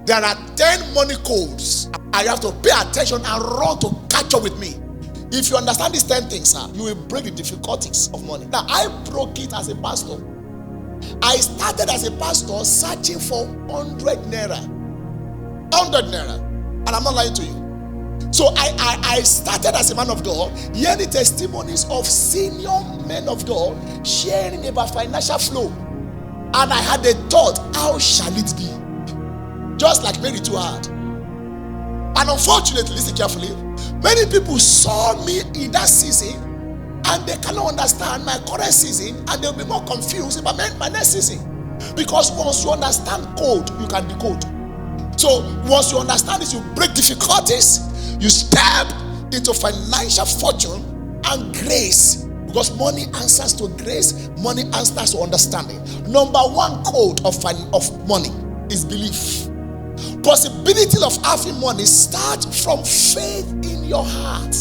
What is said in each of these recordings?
There are 10 money codes. I have to pay attention and run to catch up with me. If you understand these 10 things, you will break the difficulties of money. Now, I broke it as a pastor. I started as a pastor searching for 100 naira. 100 naira. And I'm not lying to you. So I started as a man of God, hearing testimonies of senior men of God sharing about financial flow. And I had a thought, how shall it be? Just like Mary too had. And unfortunately, listen carefully, many people saw me in that season and they cannot understand my current season, and they'll be more confused about my next season. Because once you understand code, you can decode. So once you understand this, you break difficulties, you step into financial fortune and grace. Because money answers to grace, money answers to understanding. Number one code of money is belief. Possibility of having money starts from faith in your heart.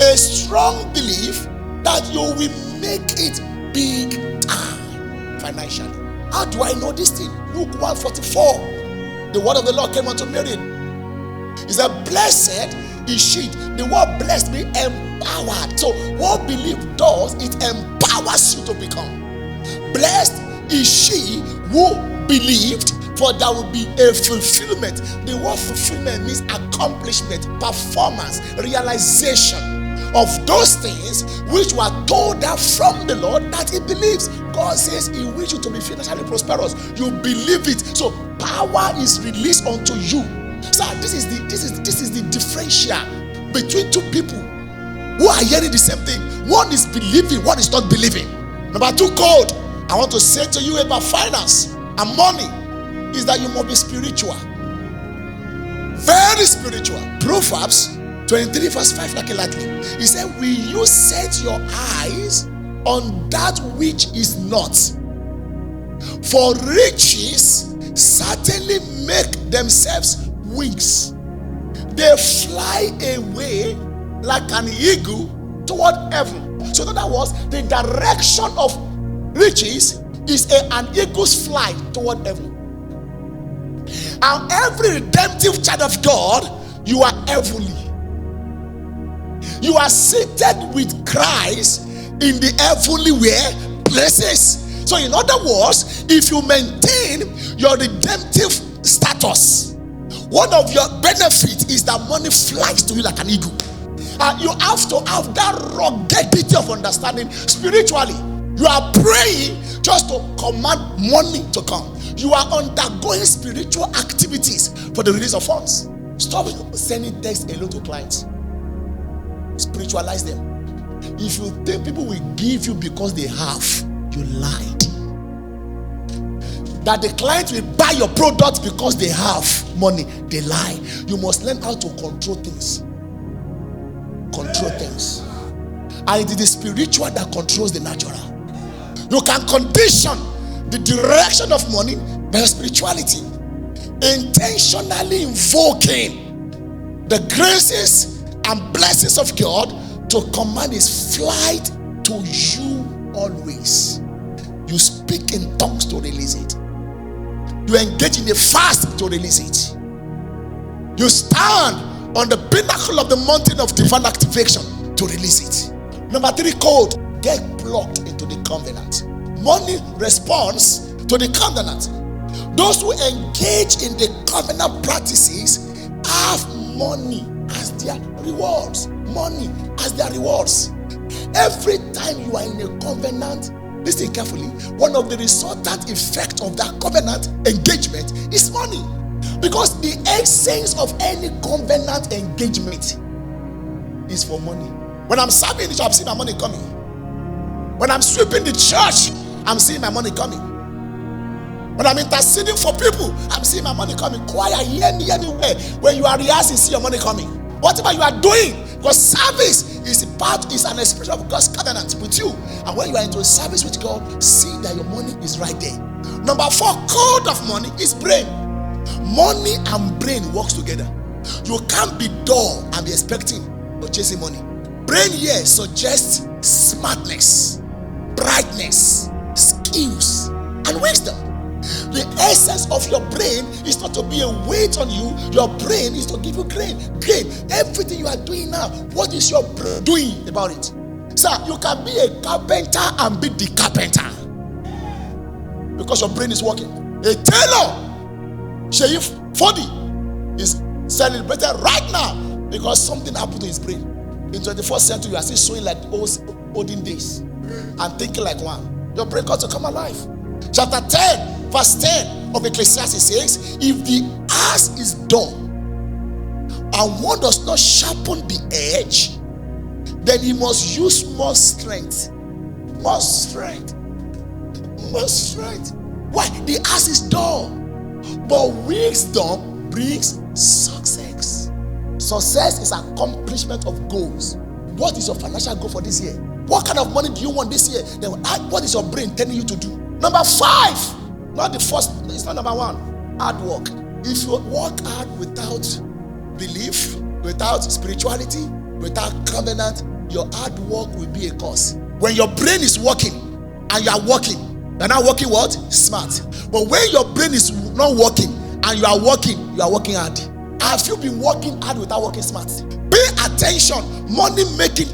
A strong belief that you will make it big time financially. How do I know this thing? Luke 1:44. The word of the Lord came unto Mary. He said, blessed is she. The word blessed means empowered. So what belief does, it empowers you to become. Blessed is she who believed, for there will be a fulfillment. The word fulfillment means accomplishment, performance, realization of those things which were told her from the Lord that he believes. God says he wishes you to be financially prosperous. You believe it. So power is released unto you. So this is the differential between two people who are hearing the same thing. One is believing, one is not believing. Number two code I want to say to you about finance and money is that you must be spiritual. Very spiritual. Proverbs 23 verse 5, like lightly. He said, will you set your eyes on that which is not? For riches certainly make themselves wings. They fly away like an eagle toward heaven. So in other words, the direction of riches is an eagle's flight toward heaven. And every redemptive child of God, you are heavenly. You are seated with Christ in the heavenly places. So in other words, if you maintain your redemptive status, one of your benefits is that money flies to you like an eagle. And you have to have that ruggedity of understanding spiritually. You are praying just to command money to come. You are undergoing spiritual activities for the release of funds. Stop sending texts alone to clients. Spiritualize them. If you think people will give you because they have, you lied. That the client will buy your product because they have money, they lie. You must learn how to control things. Control things. And it is the spiritual that controls the natural. You can condition the direction of money by your spirituality. Intentionally invoking the graces and blessings of God to command his flight to you always. You speak in tongues to release it. You engage in a fast to release it. You stand on the pinnacle of the mountain of divine activation to release it. Number 3 code, get plugged into the covenant. Money responds to the covenant. Those who engage in the covenant practices have money as their rewards. Money as their rewards. Every time you are in a covenant, listen carefully, one of the resultant effects of that covenant engagement is money. Because the essence of any covenant engagement is for money. When I'm serving the church, I'm seeing my money coming. When I'm sweeping the church, I'm seeing my money coming. When I'm interceding for people, I'm seeing my money coming. Choir, hear me anywhere. When you are rehearsing, see your money coming. Whatever you are doing, because service is an expression of God's covenant with you. And when you are into a service with God, see that your money is right there. Number 4 code of money is brain. Money and brain works together. You can't be dull and be expecting or chasing money. Brain here suggests smartness, brightness, skills, and wisdom. The essence of your brain is not to be a weight on you. Your brain is to give you gain. Everything you are doing now, what is your brain doing about it? Sir, you can be a carpenter and be the carpenter because your brain is working. A tailor, Sheif Fodi, is celebrated right now because something happened to his brain. In 21st century, you are still showing like olden days and thinking like one. Your brain got to come alive. Chapter 10, verse 10 of Ecclesiastes says, if the ass is dull and one does not sharpen the edge, then he must use more strength. More strength. More strength. Why? The ass is dull. But wisdom brings success. Success is accomplishment of goals. What is your financial goal for this year? What kind of money do you want this year? Then what is your brain telling you to do? Number 5, not the first, it's not number 1, hard work. If you work hard without belief, without spirituality, without covenant, your hard work will be a curse. When your brain is working and you are working, you're not working what? Smart. But when your brain is not working and you are working hard. Have you been working hard without working smart? Pay attention. Money making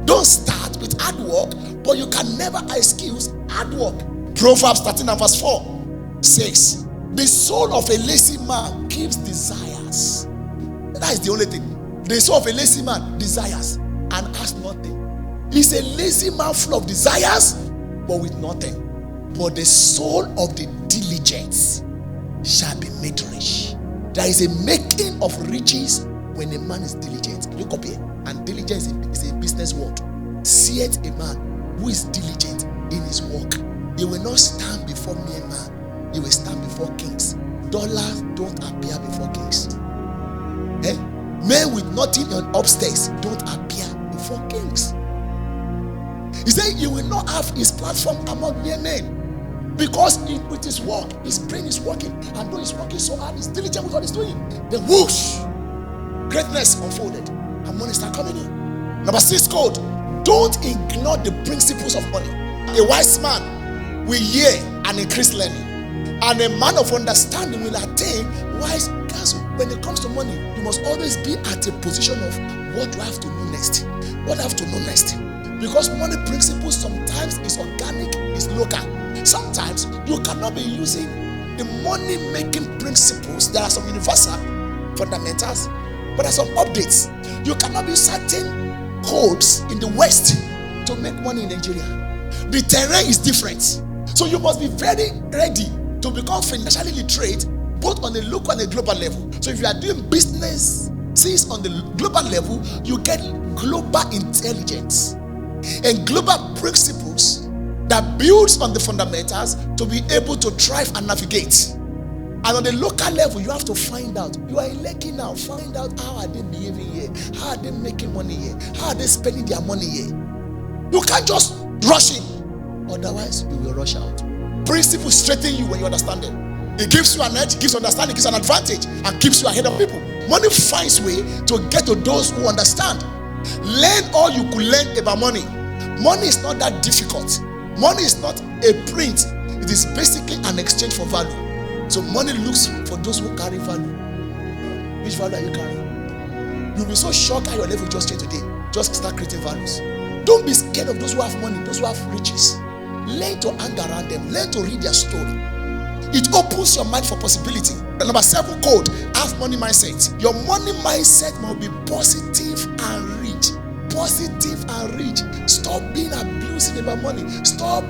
don't start with hard work, but you can never excuse hard work. Proverbs 13 and verse 4 says, the soul of a lazy man gives desires. That is the only thing. The soul of a lazy man desires and has nothing. He's a lazy man full of desires, but with nothing. But the soul of the diligent shall be made rich. There is a making of riches when a man is diligent. Look up here. And diligence is a business word. Seeth a man who is diligent in his work. He will not stand before mere man. He will stand before kings. Dollars don't appear before kings. Men with nothing on upstairs don't appear before kings. He said he will not have his platform among mere men because with his work, his brain is working, and though he's working so hard, he's diligent with what he's doing. Then whoosh, greatness unfolded, and money start coming in. Number 6 code: don't ignore the principles of money. A wise man will hear and increase learning, and a man of understanding will attain wise counsel. When it comes to money, you must always be at a position of what do I have to know next? What I have to know next? Because money principles sometimes is organic, is local. Sometimes you cannot be using the money making principles. There are some universal fundamentals, but there are some updates. You cannot use certain codes in the West to make money in Nigeria. The terrain is different. So you must be very ready to become financially literate, both on a local and a global level. So if you are doing business on the global level, you get global intelligence and global principles that builds on the fundamentals to be able to thrive and navigate. And on the local level, you have to find out. You are in Lekki now. Find out, how are they behaving here? How are they making money here? How are they spending their money here? You can't just rush in. Otherwise, you will rush out. Principles straighten you when you understand them. It gives you an edge, gives understanding, gives an advantage, and keeps you ahead of people. Money finds way to get to those who understand. Learn all you could learn about money. Money is not that difficult. Money is not a print. It is basically an exchange for value. So money looks for those who carry value. Which value are you carrying? You'll be so shocked how your level just changed today. Just start creating values. Don't be scared of those who have money, those who have riches. Learn to hang around them. Learn to read their story. It opens your mind for possibility. Number 7 code: have money mindset. Your money mindset must be positive and rich. Positive and rich. Stop being abusive about money. Stop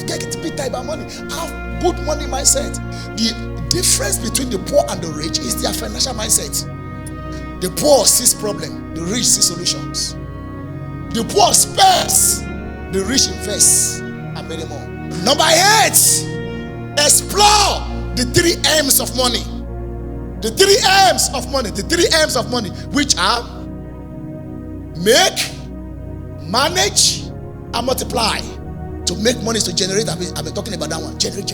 getting bitter about money. Have good money mindset. The difference between the poor and the rich is their financial mindset. The poor sees problem, the rich see solutions. The poor spends, the rich invests, and many more. Number 8. Explore the 3 M's of money. The 3 M's of money. The 3 M's of money, which are make, manage, and multiply. To make money is to generate. I've been talking about that one. Generate,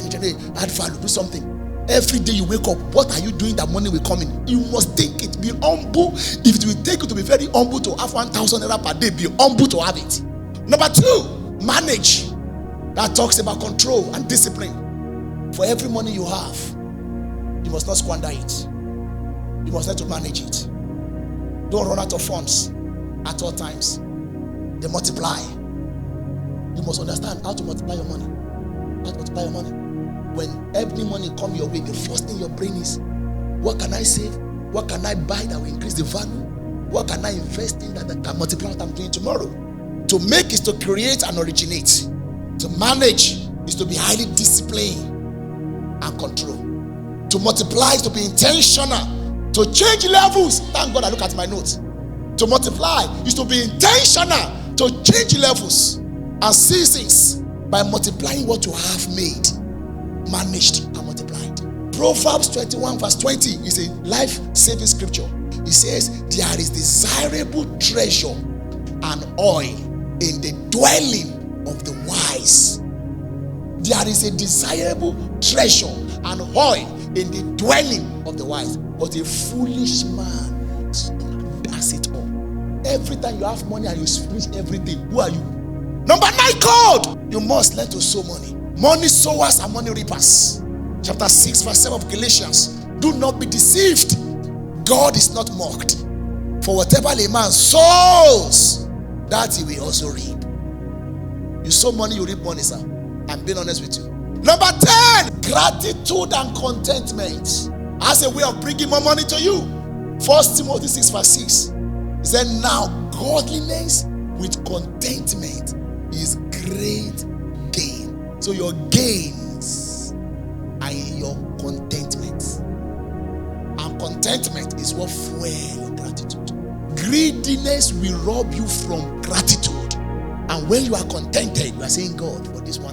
add value, do something. Every day you wake up, what are you doing that money will come in? You must think it. Be humble. If it will take you to be very humble to have 1,000 naira per day, be humble to have it. Number 2, manage. That talks about control and discipline. For every money you have, you must not squander it. You must learn to manage it. Don't run out of funds at all times. They multiply. You must understand how to multiply your money. How to multiply your money. When every money come your way, the first thing your brain is, what can I save? What can I buy that will increase the value? What can I invest in that can multiply what I'm doing tomorrow? To make is to create and originate. To manage is to be highly disciplined and control. To multiply is to be intentional. To change levels. Thank God I look at my notes. To multiply is to be intentional. To change levels and seasons by multiplying what you have made, managed and multiplied. Proverbs 21 verse 20 is a life-saving scripture. It says, there is desirable treasure and oil in the dwelling of the wise. There is a desirable treasure and oil in the dwelling of the wise. But a foolish man does it all. Every time you have money and you spend everything, who are you? Number 9, God. You must learn to sow money. Money sowers and money reapers. Chapter 6 verse 7 of Galatians. Do not be deceived. God is not mocked. For whatever a man sows, that he will also reap. You sow money, you reap money, sir. I'm being honest with you. Number 10, gratitude and contentment as a way of bringing more money to you. 1 Timothy 6 verse 6. He said, now godliness with contentment is great gain. So your gains are in your contentment. And contentment is what fuels your gratitude. Greediness will rob you from gratitude. And when you are contented, you are saying, God, for this one